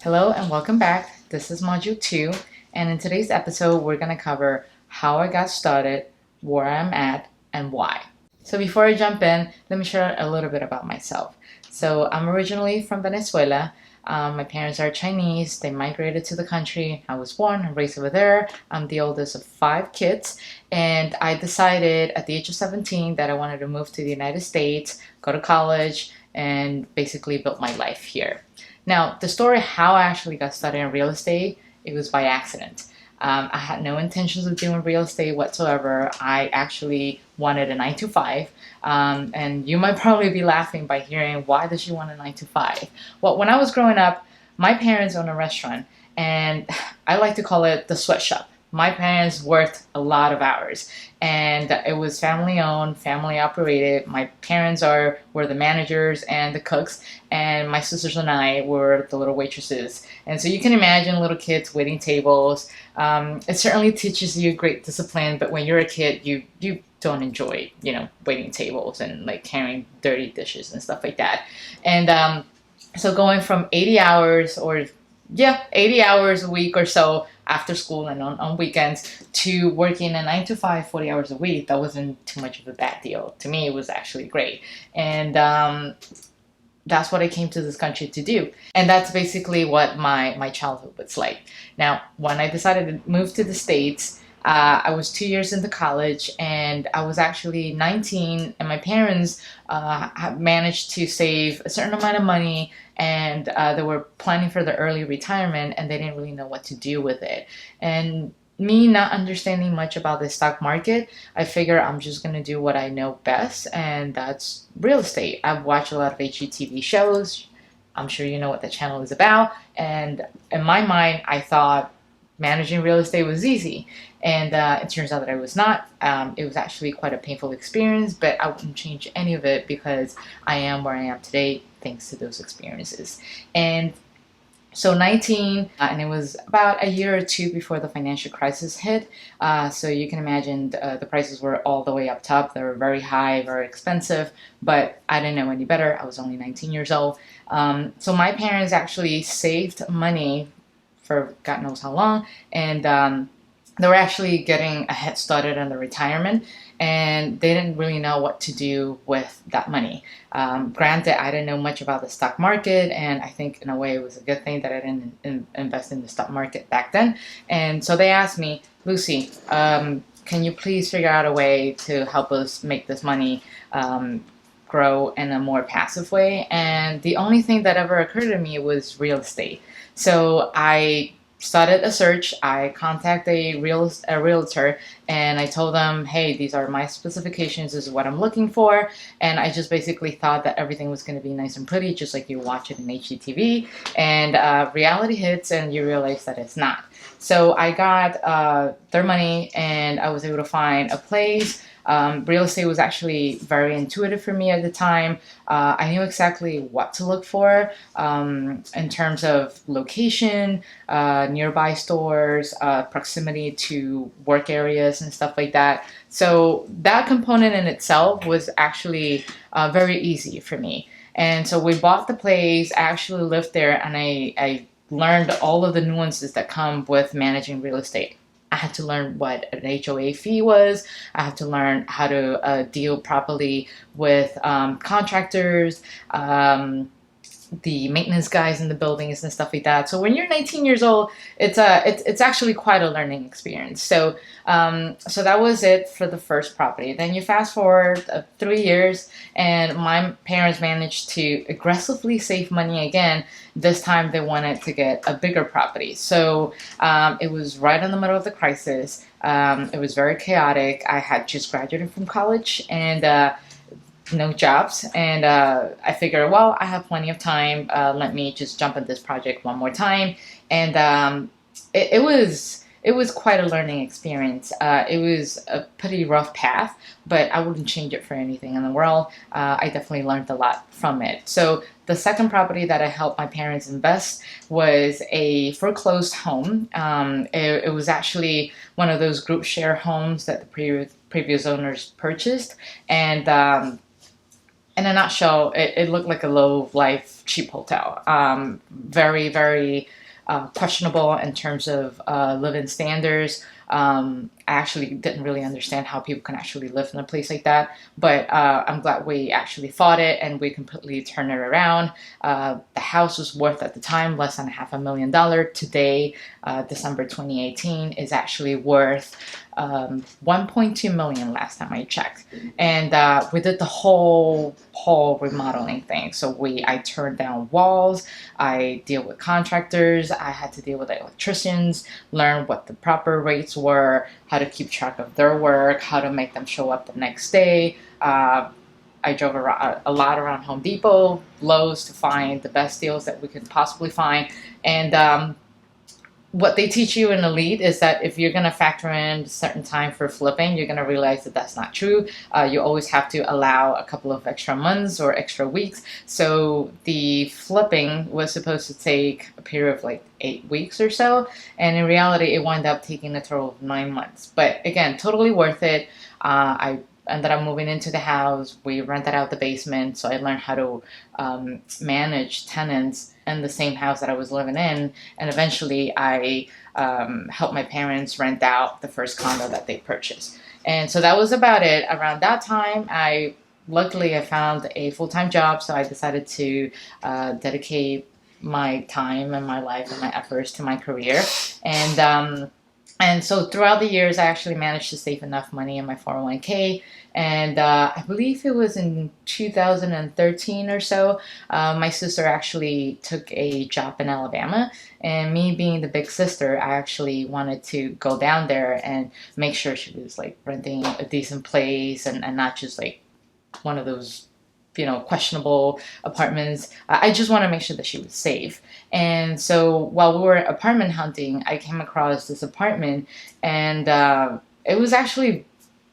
Hello and welcome back. This is Module 2, and in today's episode, we're going to cover how I got started, where I'm at, and why. So, before I jump in, let me share a little bit about myself. So, I'm originally from Venezuela. My parents are Chinese. They migrated to the country. I was born and raised over there. I'm the oldest of five kids, and I decided at the age of 17 that I wanted to move to the United States, go to college, and basically build my life here. Now, the story how I actually got started in real estate, it was by accident. I had no intentions of doing real estate whatsoever. I actually wanted a 9 to 5. And you might probably be laughing by hearing, why does she want a 9 to 5? Well, when I was growing up, my parents owned a restaurant, and I like to call it the sweatshop. My parents worked a lot of hours, and it was family owned, family operated. My parents were the managers and the cooks, and my sisters and I were the little waitresses. And so you can imagine little kids waiting tables. It certainly teaches you great discipline, but when you're a kid, you don't enjoy, waiting tables and like carrying dirty dishes and stuff like that. And so going from 80 hours or 80 hours a week or so after school and on weekends to working a 9 to 5, 40 hours a week, that wasn't too much of a bad deal. To me, it was actually great. And that's what I came to this country to do. And that's basically what my childhood was like. Now, when I decided to move to the States, I was 2 years into college, and I was actually 19, and my parents had managed to save a certain amount of money, and they were planning for the early retirement, and they didn't really know what to do with it. And me not understanding much about the stock market, I figure I'm just going to do what I know best, and that's real estate. I've watched a lot of HGTV shows. I'm sure you know what the channel is about. And in my mind, I thought managing real estate was easy. And it turns out that I was not. It was actually quite a painful experience, but I wouldn't change any of it because I am where I am today thanks to those experiences. And so 19, and it was about a year or two before the financial crisis hit. So you can imagine the prices were all the way up top. They were very high, very expensive, but I didn't know any better. I was only 19 years old. So my parents actually saved money for God knows how long, and they were actually getting a head started on the retirement, and they didn't really know what to do with that money. Granted, I didn't know much about the stock market, and I think in a way it was a good thing that I didn't invest in the stock market back then. And so they asked me, Lucy, can you please figure out a way to help us make this money grow in a more passive way? And the only thing that ever occurred to me was real estate. So I started a search. I contacted a realtor, and I told them, hey, these are my specifications, this is what I'm looking for. And I just basically thought that everything was going to be nice and pretty, just like you watch it in HGTV. And reality hits, and you realize that it's not. So I got their money, and I was able to find a place. Real estate was actually very intuitive for me at the time. I knew exactly what to look for in terms of location, nearby stores, proximity to work areas and stuff like that. So that component in itself was actually very easy for me. And so we bought the place. I actually lived there, and I learned all of the nuances that come with managing real estate. I had to learn what an HOA fee was. I had to learn how to deal properly with contractors, the maintenance guys in the buildings and stuff like that. So when you're 19 years old, it's actually quite a learning experience. So so that was it for the first property. Then you fast forward 3 years, and my parents managed to aggressively save money again. This time they wanted to get a bigger property. So it was right in the middle of the crisis. It was very chaotic. I had just graduated from college, and no jobs, and I figured, well, I have plenty of time. Let me just jump at this project one more time. And it was quite a learning experience. It was a pretty rough path, but I wouldn't change it for anything in the world. I definitely learned a lot from it. So the second property that I helped my parents invest was a foreclosed home. It was actually one of those group share homes that the previous owners purchased, and in a nutshell, it looked like a low life cheap hotel. Very, very questionable in terms of living standards. I actually didn't really understand how people can actually live in a place like that, but I'm glad we actually fought it and we completely turned it around. The house was worth at the time less than $500,000. Today, December 2018, is actually worth 1.2 million last time I checked. And we did the whole remodeling thing. So I turned down walls, I deal with contractors, I had to deal with electricians, learn what the proper rates were, how to keep track of their work, how to make them show up the next day. I drove around, a lot around Home Depot, Lowe's, to find the best deals that we could possibly find. And what they teach you in Elite is that if you're going to factor in a certain time for flipping, you're going to realize that that's not true. You always have to allow a couple of extra months or extra weeks. So the flipping was supposed to take a period of like 8 weeks or so. And in reality, it wound up taking a total of 9 months. But again, totally worth it. I ended up moving into the house. We rented out the basement, so I learned how to manage tenants in the same house that I was living in. And eventually, I helped my parents rent out the first condo that they purchased. And so that was about it. Around that time, luckily I found a full-time job, so I decided to dedicate my time and my life and my efforts to my career. And so throughout the years, I actually managed to save enough money in my 401k. And I believe it was in 2013 or so, my sister actually took a job in Alabama. And me being the big sister, I actually wanted to go down there and make sure she was like renting a decent place and not just like one of those questionable apartments. I just want to make sure that she was safe. And so while we were apartment hunting, I came across this apartment, and it was actually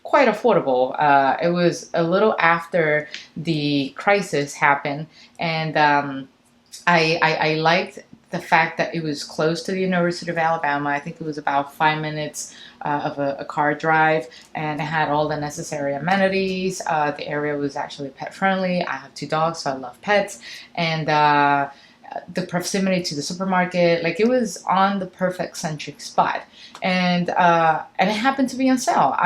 quite affordable. It was a little after the crisis happened, and I liked the fact that it was close to the University of Alabama. I think it was about 5 minutes of a car drive, and it had all the necessary amenities. The area was actually pet friendly. I have 2 dogs, so I love pets. And the proximity to the supermarket, like it was on the perfect centric spot. And it happened to be on sale.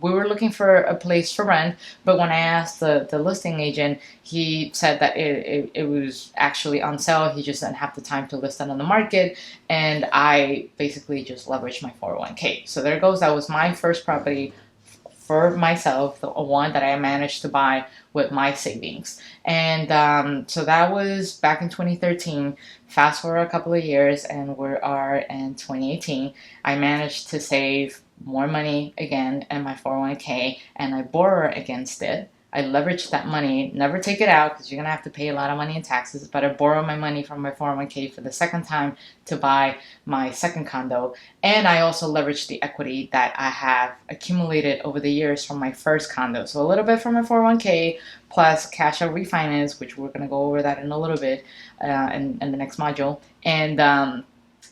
We were looking for a place for rent, but when I asked the listing agent, he said that it was actually on sale. He just didn't have the time to list it on the market, and I basically just leveraged my 401k. So there goes. That was my first property for myself, the one that I managed to buy with my savings. And so that was back in 2013. Fast forward a couple of years, and we are in 2018. I managed to save more money again in my 401k, and I borrow against it. I leverage that money, never take it out because you're going to have to pay a lot of money in taxes, but I borrow my money from my 401k for the second time to buy my second condo. And I also leverage the equity that I have accumulated over the years from my first condo. So a little bit from my 401k plus cash out refinance, which we're going to go over that in a little bit in the next module. And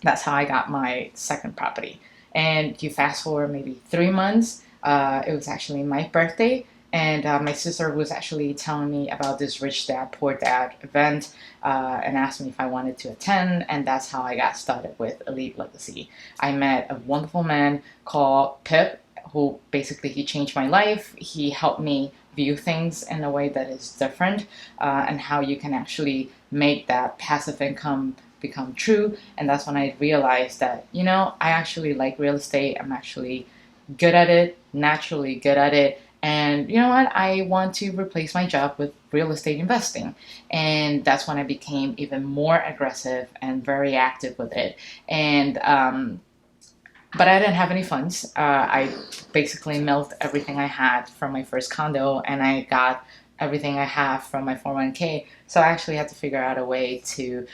that's how I got my second property. And you fast forward maybe 3 months, it was actually my birthday. And my sister was actually telling me about this Rich Dad Poor Dad event and asked me if I wanted to attend. And that's how I got started with Elite Legacy. I met a wonderful man called Pip, who basically he changed my life. He helped me view things in a way that is different, and how you can actually make that passive income become true. And that's when I realized that, I actually like real estate. I'm actually good at it, naturally good at it. And you know what? I want to replace my job with real estate investing. And that's when I became even more aggressive and very active with it. And, but I didn't have any funds. I basically milked everything I had from my first condo, and I got everything I have from my 401k. So I actually had to figure out a way to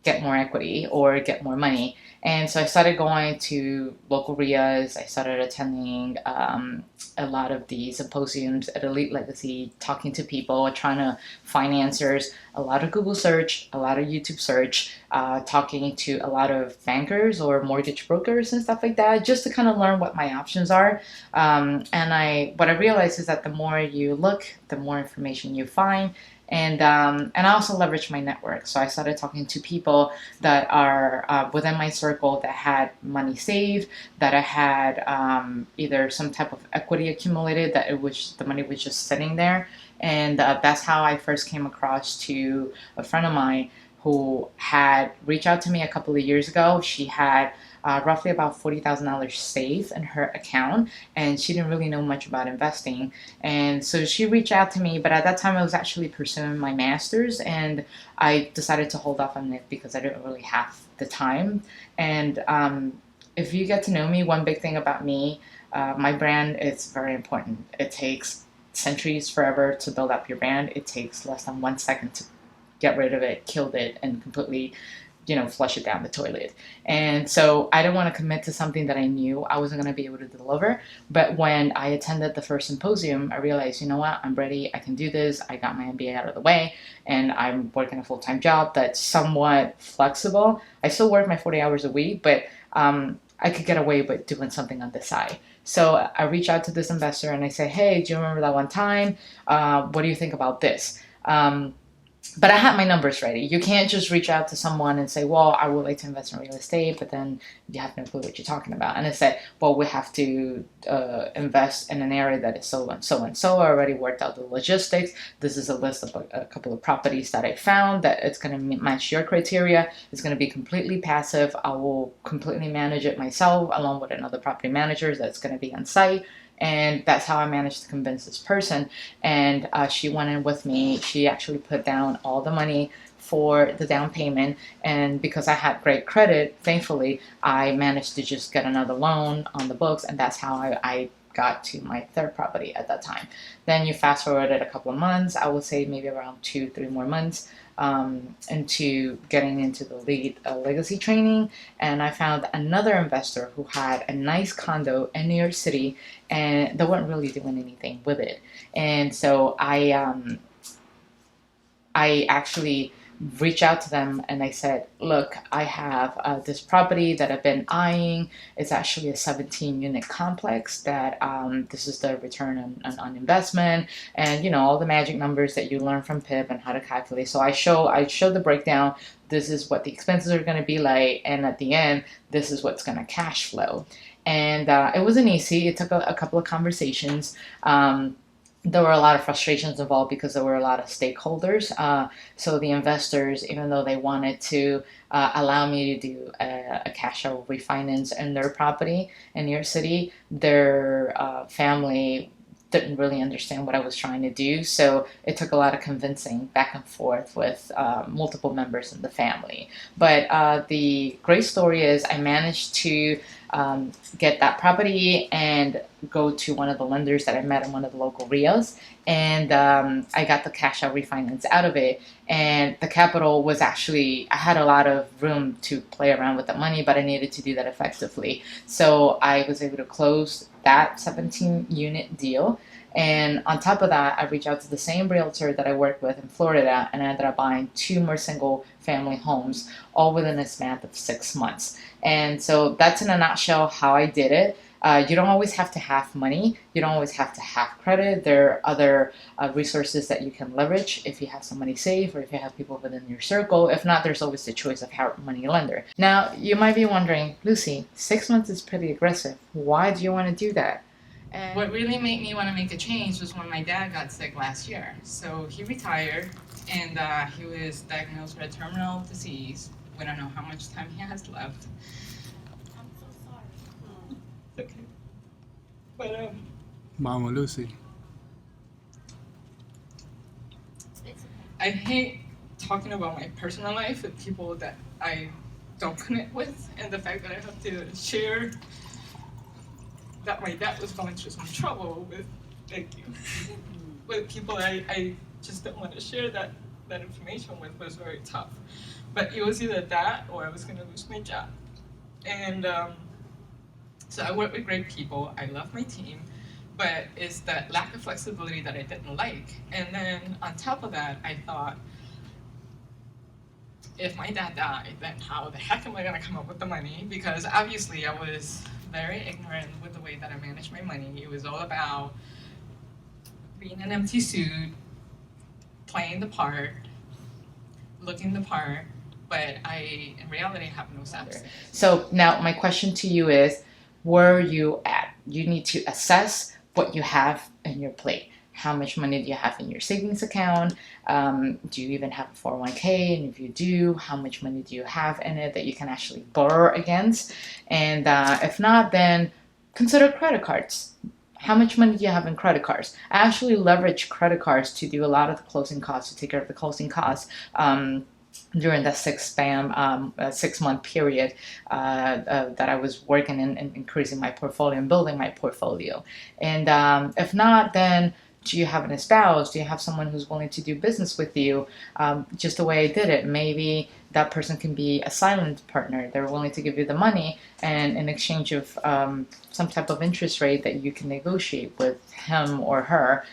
get more equity or get more money. And so I started going to local RIAs. I started attending a lot of the symposiums at Elite Legacy, talking to people, trying to find answers, a lot of Google search, a lot of YouTube search, talking to a lot of bankers or mortgage brokers and stuff like that, just to kind of learn what my options are. What I realized is that the more you look, the more information you find. And I also leveraged my network. So I started talking to people that are within my circle that had money saved, that I had either some type of equity accumulated, that it was the money was just sitting there. And that's how I first came across to a friend of mine who had reached out to me a couple of years ago. She had roughly about $40,000 saved in her account, and she didn't really know much about investing. And so she reached out to me, but at that time I was actually pursuing my master's, and I decided to hold off on it because I didn't really have the time. And if you get to know me, one big thing about me, my brand is very important. It takes centuries, forever to build up your brand. It takes less than 1 second to get rid of it, killed it, and completely flush it down the toilet. And so I didn't want to commit to something that I knew I wasn't going to be able to deliver. But when I attended the first symposium, I realized, you know what, I'm ready. I can do this. I got my MBA out of the way, and I'm working a full-time job that's somewhat flexible. I still work my 40 hours a week, but I could get away with doing something on the side. So I reach out to this investor and I say, hey, do you remember that one time? What do you think about this? But I had my numbers ready. You can't just reach out to someone and say, well, I would like to invest in real estate, but then you have no clue what you're talking about. And I said, well, we have to invest in an area that is so and so and so. I already worked out the logistics. This is a list of a couple of properties that I found that it's going to match your criteria. It's going to be completely passive. I will completely manage it myself along with another property manager that's going to be on site. And that's how I managed to convince this person. And she went in with me. She actually put down all the money for the down payment. And because I had great credit, thankfully, I managed to just get another loan on the books. And that's how I got to my third property at that time. Then you fast forwarded a couple of months, I would say maybe around 2-3 more months into getting into the legacy training. And I found another investor who had a nice condo in New York City, and they weren't really doing anything with it. And so I actually reached out to them and I said, look, I have this property that I've been eyeing. It's actually a 17-unit complex that this is the return on investment, and all the magic numbers that you learn from PIP and how to calculate. So I show the breakdown. This is what the expenses are going to be like, and at the end, this is what's going to cash flow. And it wasn't easy. It took a couple of conversations. There were a lot of frustrations involved because there were a lot of stakeholders. So the investors, even though they wanted to allow me to do a cash out refinance in their property in New York City, their family didn't really understand what I was trying to do. So it took a lot of convincing back and forth with multiple members in the family. But the great story is I managed to get that property and go to one of the lenders that I met in one of the local RIOs, and I got the cash out refinance out of it. And the capital was actually, I had a lot of room to play around with the money, but I needed to do that effectively. So I was able to close that 17-unit deal. And on top of that, I reached out to the same realtor that I worked with in Florida, and I ended up buying 2 more single family homes, all within a span of 6 months. And so that's in a nutshell how I did it. You don't always have to have money. You don't always have to have credit. There are other resources that you can leverage if you have some money saved or if you have people within your circle. If not, there's always the choice of hard money lender. Now, you might be wondering, Lucy, 6 months is pretty aggressive. Why do you want to do that? And what really made me want to make a change was when my dad got sick last year. So he retired, and he was diagnosed with a terminal disease. We don't know how much time he has left. I'm so sorry. It's okay. But Mama Lucy. I hate talking about my personal life with people that I don't connect with, and the fact that I have to share that my dad was going through some trouble with, thank you, with people I just don't want to share that information with was very tough. But it was either that or I was going to lose my job. And so I work with great people. I love my team, but it's that lack of flexibility that I didn't like. And then on top of that, I thought, if my dad died, then how the heck am I going to come up with the money? Because obviously I was very ignorant with the way that I managed my money. It was all about being an empty suit, playing the part, looking the part, but in reality, have no substance. So now my question to you is, where are you at? You need to assess what you have in your plate. How much money do you have in your savings account? Do you even have a 401k? And if you do, how much money do you have in it that you can actually borrow against? And if not, then consider credit cards. How much money do you have in credit cards? I actually leverage credit cards to do a lot of the closing costs, to take care of the closing costs. During that 6 month period that I was working and increasing my portfolio and building my portfolio. And if not, then do you have a spouse? Do you have someone who's willing to do business with you? Just the way I did it, maybe that person can be a silent partner. They're willing to give you the money and in exchange of some type of interest rate that you can negotiate with him or her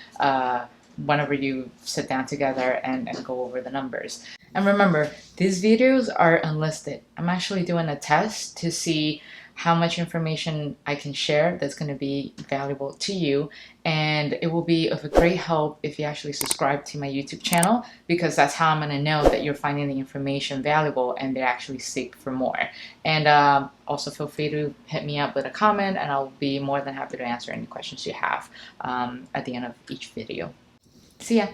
whenever you sit down together and go over the numbers. And remember, these videos are unlisted. I'm actually doing a test to see how much information I can share that's going to be valuable to you. And it will be of a great help if you actually subscribe to my YouTube channel, because that's how I'm going to know that you're finding the information valuable and they actually seek for more. And also feel free to hit me up with a comment, and I'll be more than happy to answer any questions you have at the end of each video. See ya!